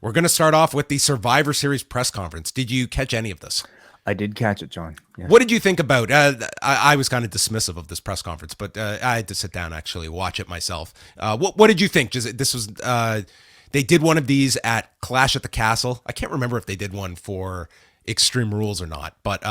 We're going to start off with the Survivor Series press conference. Did you catch any of this? I did catch it, John. What Yes. did you think about? I was kind of dismissive of this press conference, but I had to sit down and actually watch it myself. What did you think? This was they did one of these at Clash at the Castle. I can't remember if they did one for Extreme Rules or not, but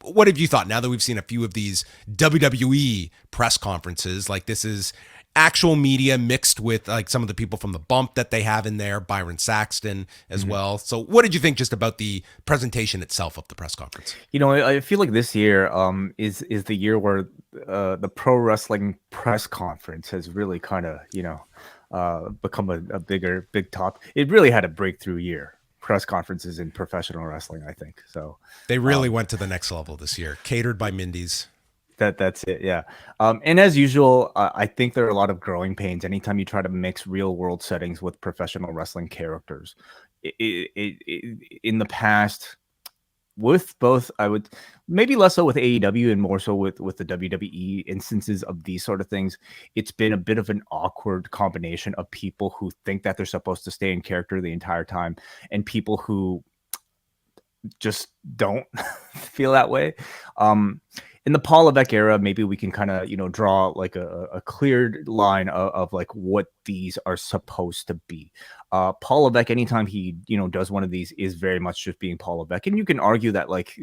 what have you thought now that we've seen a few of these WWE press conferences? Like this is actual media mixed with like some of the people from the bump that they have in there, Byron Saxton as Mhm. well. So what did you think just about the presentation itself of the press conference? I feel like this year is the year where the pro wrestling press conference has really kind of become a big top. It really had a breakthrough year. Press conferences in professional wrestling, I think. So They really um, went to the next level this year, catered by Mindy's. that's it. Yeah. And as usual, I think there are a lot of growing pains anytime you try to mix real world settings with professional wrestling characters. In the past, with both, I would maybe less so with AEW and more so with the WWE instances of these sort of things. It's been a bit of an awkward combination of people who think that they're supposed to stay in character the entire time and people who just don't feel that way. Um, in the Paul Levesque era, maybe we can kind of draw like a cleared line of like what these are supposed to be. Paul Levesque, anytime he does one of these, is very much just being Paul Levesque, and you can argue that like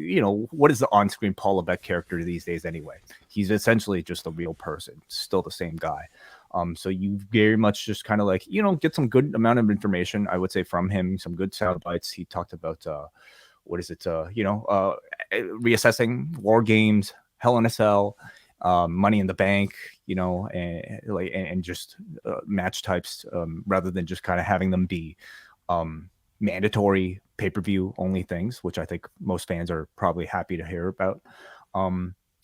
what is the on-screen Paul Levesque character these days anyway? He's essentially just a real person, still the same guy. So you very much just kind of like get some good amount of information, I would say, from him, some good sound bites. He talked about what is it? Reassessing War Games, Hell in a Cell, Money in the Bank, and just match types, rather than just kind of having them be mandatory pay-per-view only things, which I think most fans are probably happy to hear about.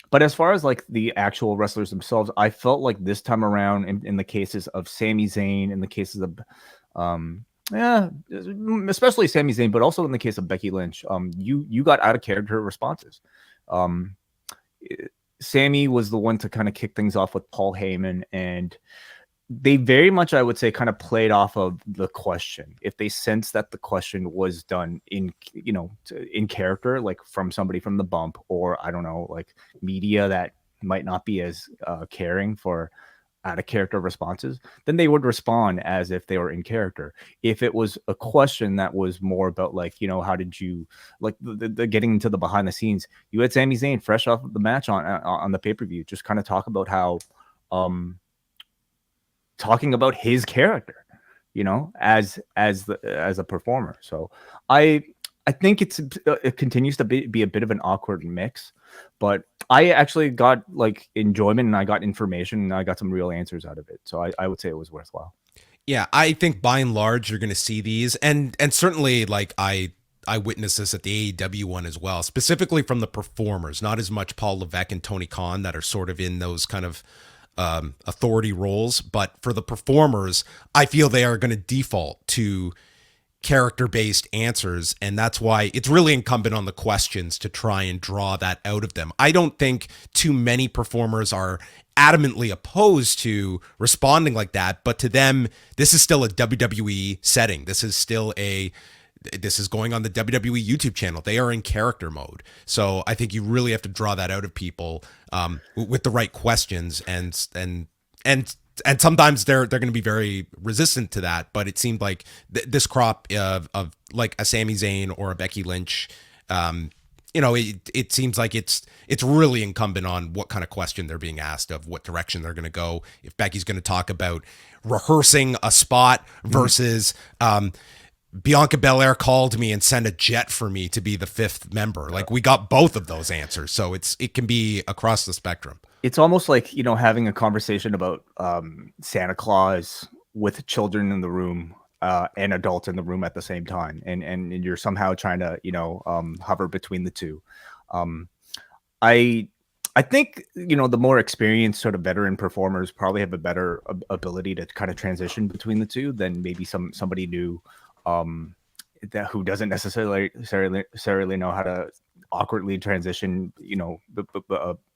But as far as like the actual wrestlers themselves, I felt like this time around, in the cases of Sami Zayn, in the cases of yeah, especially Sami Zayn, but also in the case of Becky Lynch, you got out of character responses. Um, Sammy was the one to kind of kick things off with Paul Heyman, and they very much, I would say, kind of played off of the question. If they sensed that the question was done in, in character, like from somebody from the bump, or I don't know, like media that might not be as caring for out of character responses, then they would respond as if they were in character. If it was a question that was more about like, how did you like the getting into the behind the scenes, you had Sami Zayn fresh off of the match on the pay-per-view, just kind of talk about how talking about his character, as a performer. So I think it continues to be a bit of an awkward mix, but I actually got like enjoyment and I got information and I got some real answers out of it. So I would say it was worthwhile. Yeah, I think by and large you're going to see these, and certainly like I witnessed this at the AEW one as well, specifically from the performers, not as much Paul Levesque and Tony Khan that are sort of in those kind of authority roles, but for the performers, I feel they are going to default to character based answers. And that's why it's really incumbent on the questions to try and draw that out of them. I don't think too many performers are adamantly opposed to responding like that, but to them, this is still a WWE setting. This is going on the WWE YouTube channel. They are in character mode. So I think you really have to draw that out of people with the right questions, and and sometimes they're going to be very resistant to that. But it seemed like this crop of like a Sami Zayn or a Becky Lynch, it seems like it's really incumbent on what kind of question they're being asked, of what direction they're going to go. If Becky's going to talk about rehearsing a spot versus Bianca Belair called me and sent a jet for me to be the fifth member. Like we got both of those answers. So it can be across the spectrum. It's almost like, having a conversation about Santa Claus with children in the room and adults in the room at the same time. And you're somehow trying to, hover between the two. Um, I I think the more experienced sort of veteran performers probably have a better ability to kind of transition between the two than maybe somebody new um, that who doesn't necessarily know how to awkwardly transition,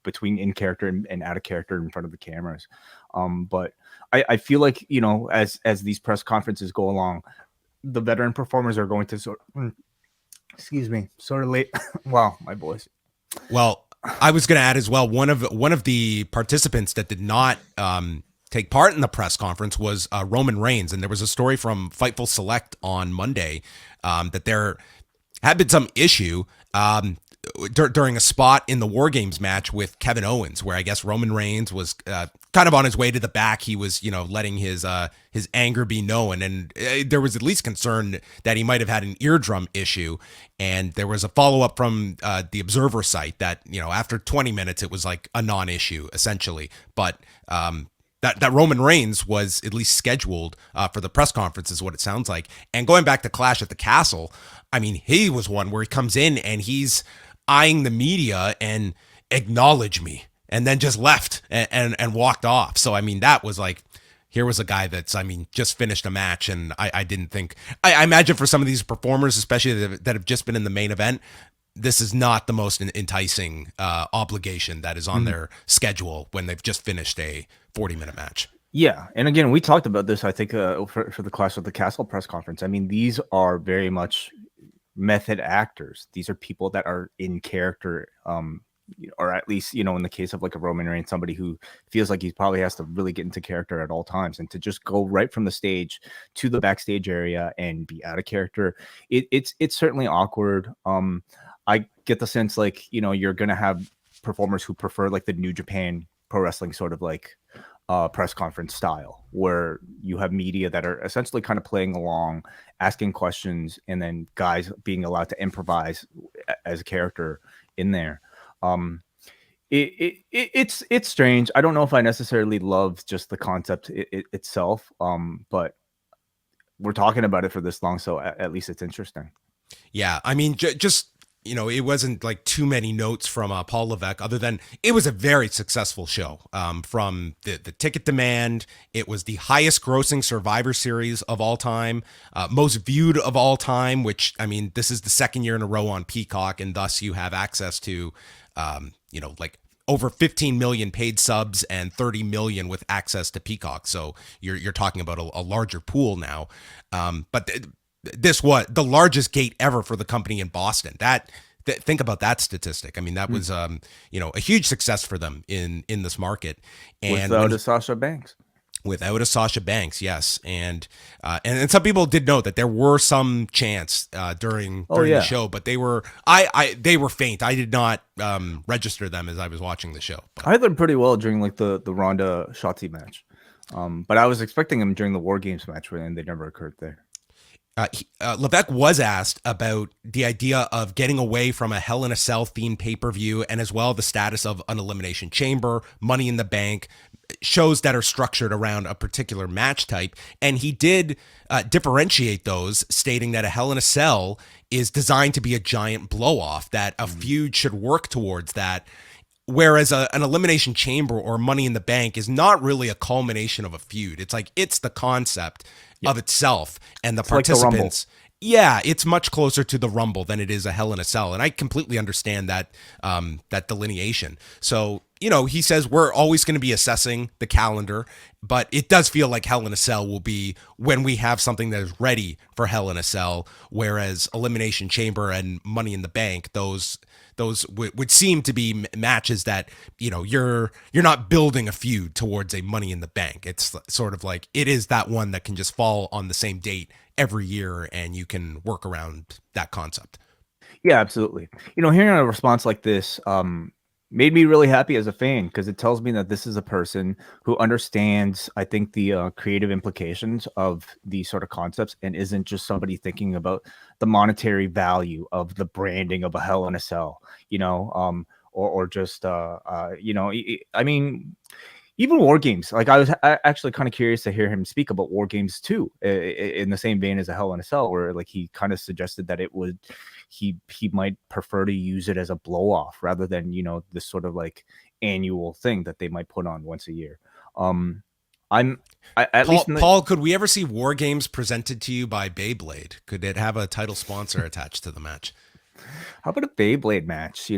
between in character and out of character in front of the cameras. But I feel like as these press conferences go along, the veteran performers are going to excuse me, sort of late. Wow, my voice. Well, I was going to add as well. One of the participants that did not take part in the press conference was Roman Reigns, and there was a story from Fightful Select on Monday that there had been some issue during a spot in the War Games match with Kevin Owens, where I guess Roman Reigns was kind of on his way to the back. He was, letting his anger be known, and there was at least concern that he might have had an eardrum issue. And there was a follow up from the Observer site that, after 20 minutes, it was like a non-issue essentially, but. That Roman Reigns was at least scheduled for the press conference is what it sounds like. And going back to Clash at the Castle, I mean, he was one where he comes in and he's eyeing the media and acknowledge me and then just left and walked off. So, I mean, that was like, here was a guy that's, just finished a match. And I didn't think, I imagine for some of these performers, especially that have just been in the main event, this is not the most enticing obligation that is on their schedule when they've just finished a 40-minute match. Yeah, and again, we talked about this, I think, for the Clash of the Castle press conference. I mean, these are very much method actors. These are people that are in character, or at least, in the case of like a Roman Reigns, somebody who feels like he probably has to really get into character at all times, and to just go right from the stage to the backstage area and be out of character, it's certainly awkward. I get the sense like, you're going to have performers who prefer like the New Japan Pro Wrestling sort of like press conference style, where you have media that are essentially kind of playing along, asking questions, and then guys being allowed to improvise as a character in there. It's strange. I don't know if I necessarily love just the concept itself, but we're talking about it for this long, so at least it's interesting. Yeah, I mean, just it wasn't like too many notes from Paul Levesque, other than it was a very successful show. From the ticket demand, it was the highest grossing Survivor Series of all time, most viewed of all time, which, I mean, this is the second year in a row on Peacock, and thus you have access to, like over 15 million paid subs and 30 million with access to Peacock. So you're talking about a larger pool now. But this was the largest gate ever for the company in Boston. Think about that statistic. I mean, that was a huge success for them in this market. And without a Sasha Banks. Without a Sasha Banks, yes, and some people did note that there were some chants during the show, but they were faint. I did not register them as I was watching the show. But I heard them pretty well during like the Ronda Shotzi match, but I was expecting them during the War Games match, and they never occurred there. Levesque was asked about the idea of getting away from a Hell in a Cell themed pay-per-view, and as well the status of an Elimination Chamber, Money in the Bank, shows that are structured around a particular match type. And he did differentiate those, stating that a Hell in a Cell is designed to be a giant blow-off, that a feud should work towards that. Whereas an Elimination Chamber or Money in the Bank is not really a culmination of a feud. It's like, it's the concept of itself, and the participants. Like the yeah, it's much closer to the Rumble than it is a Hell in a Cell. And I completely understand that that delineation. So, he says we're always going to be assessing the calendar, but it does feel like Hell in a Cell will be when we have something that is ready for Hell in a Cell, whereas Elimination Chamber and Money in the Bank, those would seem to be matches that, you're not building a feud towards a Money in the Bank. It's sort of like, it is that one that can just fall on the same date every year, and you can work around that concept. Yeah, absolutely. Hearing a response like this made me really happy as a fan, because it tells me that this is a person who understands, I think, the creative implications of these sort of concepts, and isn't just somebody thinking about the monetary value of the branding of a Hell in a Cell, or just, I mean, even War Games. Like, I was actually kind of curious to hear him speak about War Games too, in the same vein as a Hell in a Cell, where like he kind of suggested that it would, he might prefer to use it as a blow off rather than, this sort of like annual thing that they might put on once a year. Paul, could we ever see War Games presented to you by Beyblade? Could it have a title sponsor attached to the match? How about a Beyblade match,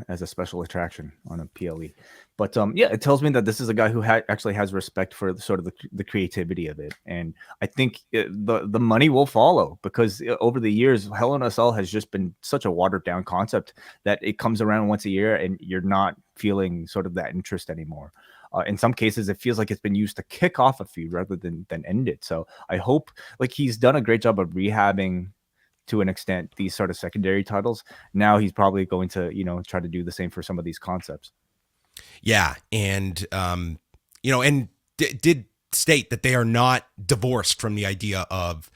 as a special attraction on a PLE? But yeah, it tells me that this is a guy who actually has respect for sort of the creativity of it, and I think the money will follow, because over the years, Hell in a Cell has just been such a watered down concept that it comes around once a year, and you're not feeling sort of that interest anymore. In some cases, it feels like it's been used to kick off a feud rather than end it. So I hope, like, he's done a great job of rehabbing to an extent these sort of secondary titles. Now he's probably going to try to do the same for some of these concepts. Yeah, and and did state that they are not divorced from the idea of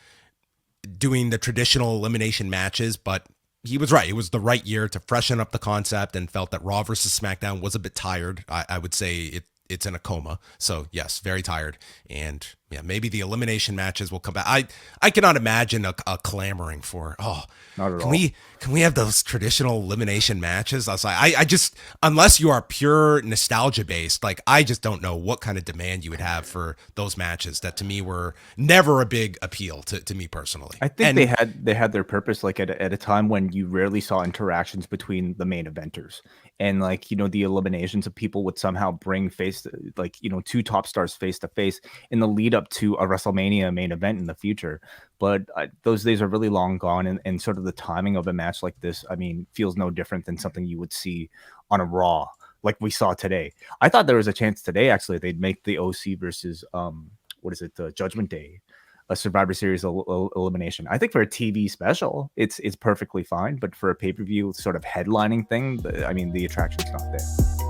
doing the traditional elimination matches, but he was right. It was the right year to freshen up the concept, and felt that Raw versus SmackDown was a bit tired. I would say it's in a coma. So yes, very tired. And yeah, maybe the elimination matches will come back. I cannot imagine a clamoring for, Not at can all. we have those traditional elimination matches? I was like, I just, unless you are pure nostalgia based, like, I just don't know what kind of demand you would have for those matches that to me were never a big appeal to me personally. I think they had their purpose, like, at a time when you rarely saw interactions between the main eventers, and, like, the eliminations of people would somehow bring two top stars face to face in the lead up to a WrestleMania main event in the future. But those days are really long gone, and sort of the timing of a match like this, I mean, feels no different than something you would see on a Raw like we saw today. I thought there was a chance today, actually, they'd make the OC versus what is it, the Judgment Day, a Survivor Series elimination. I think for a TV special, it's perfectly fine, but for a pay-per-view sort of headlining thing, I mean, the attraction's not there.